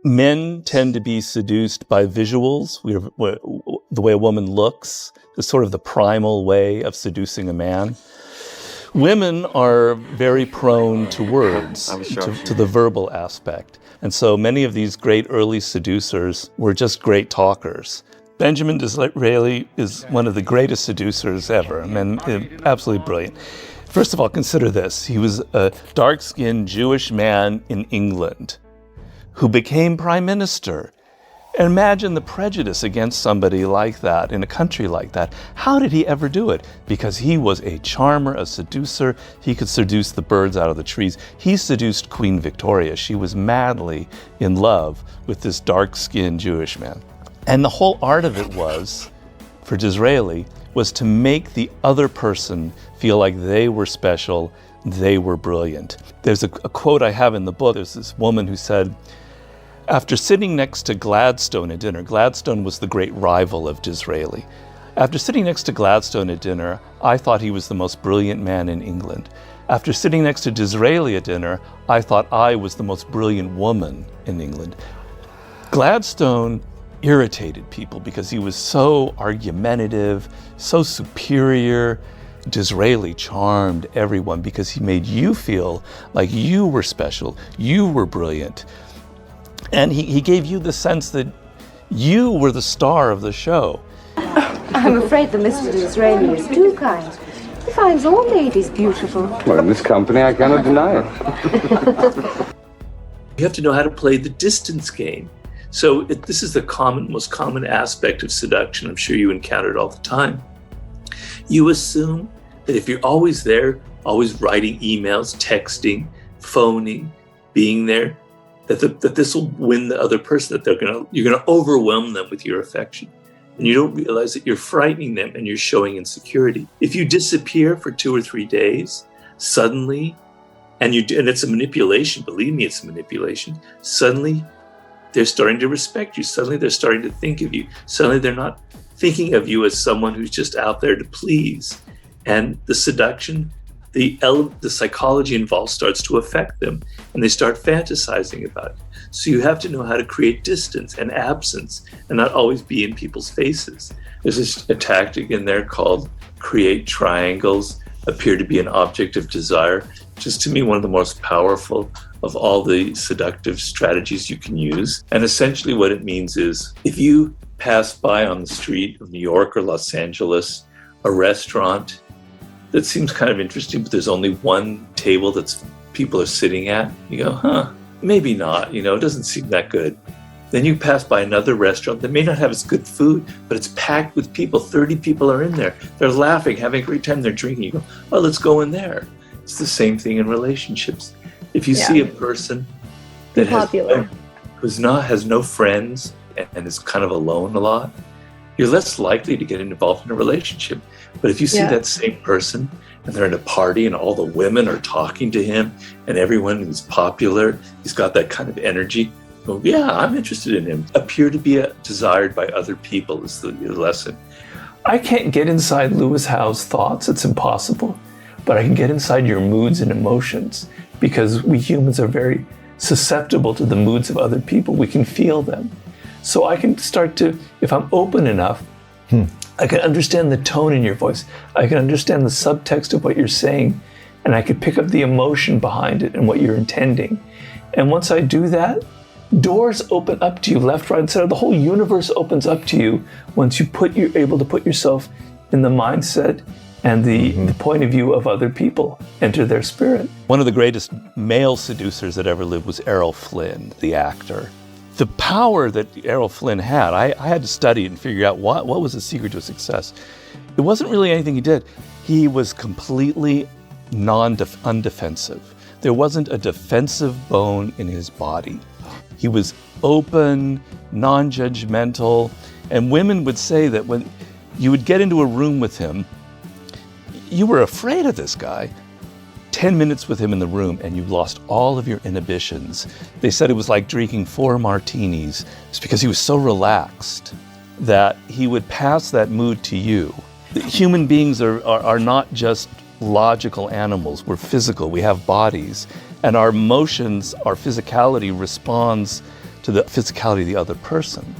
Men tend to be seduced by visuals. The way a woman looks is sort of the primal way of seducing a man. Women are very prone to words, to the verbal aspect. And so many of these great early seducers were just great talkers. Benjamin Disraeli is one of the greatest seducers ever. I mean, absolutely brilliant. First of all, consider this. He was a dark-skinned Jewish man in England who became prime minister. And imagine the prejudice against somebody like that in a country like that. How did he ever do it? Because he was a charmer, a seducer. He could seduce the birds out of the trees. He seduced Queen Victoria. She was madly in love with this dark-skinned Jewish man. And the whole art of it was, for Disraeli, was to make the other person feel like they were special, they were brilliant. There's a quote I have in the book. There's this woman who said, after sitting next to Gladstone at dinner, Gladstone was the great rival of Disraeli. After sitting next to Gladstone at dinner, I thought he was the most brilliant man in England. After sitting next to Disraeli at dinner, I thought I was the most brilliant woman in England. Gladstone irritated people because he was so argumentative, so superior. Disraeli charmed everyone because he made you feel like you were special, you were brilliant. And he gave you the sense that you were the star of the show. I'm afraid that Mr. Disraeli is too kind. He finds all ladies beautiful. Well, in this company, I cannot deny it. You have to know how to play the distance game. So this is the most common aspect of seduction. I'm sure you encounter it all the time. You assume that if you're always there, always writing emails, texting, phoning, being there, that this will win the other person, that you're gonna overwhelm them with your affection. And you don't realize that you're frightening them and you're showing insecurity. If you disappear for 2 or 3 days, suddenly, and it's a manipulation, believe me, it's a manipulation, suddenly they're starting to respect you. Suddenly they're starting to think of you. Suddenly they're not thinking of you as someone who's just out there to please. And the seduction, the psychology involved starts to affect them, and they start fantasizing about it. So you have to know how to create distance and absence and not always be in people's faces. There's a tactic in there called create triangles, appear to be an object of desire, which is to me one of the most powerful of all the seductive strategies you can use. And essentially what it means is if you pass by on the street of New York or Los Angeles, a restaurant that seems kind of interesting, but there's only one table that's people are sitting at, you go, maybe not, it doesn't seem that good. Then you pass by another restaurant that may not have as good food, but it's packed with people. 30 people are in there. They're laughing, having a great time, they're drinking. You go, oh, let's go in there. It's the same thing in relationships. If you see a person that has no friends and is kind of alone a lot, you're less likely to get involved in a relationship. But if you see that same person and they're in a party and all the women are talking to him and everyone is popular, he's got that kind of energy, well, yeah, I'm interested in him. Appear to be desired by other people is the lesson. I can't get inside Lewis Howe's thoughts, it's impossible, but I can get inside your moods and emotions because we humans are very susceptible to the moods of other people. We can feel them. So I can start to, if I'm open enough, I can understand the tone in your voice. I can understand the subtext of what you're saying, and I can pick up the emotion behind it and what you're intending. And once I do that, doors open up to you, left, right, and center. The whole universe opens up to you once you're able to put yourself in the mindset and the point of view of other people, enter their spirit. One of the greatest male seducers that ever lived was Errol Flynn, the actor. The power that Errol Flynn had, I had to study it and figure out what was the secret to his success. It wasn't really anything he did. He was completely undefensive. There wasn't a defensive bone in his body. He was open, non-judgmental, and women would say that when you would get into a room with him, you were afraid of this guy. 10 minutes with him in the room and you lost all of your inhibitions. They said it was like drinking 4 martinis. It's because he was so relaxed that he would pass that mood to you. Human beings are not just logical animals. We're physical, we have bodies, and our emotions, our physicality responds to the physicality of the other person.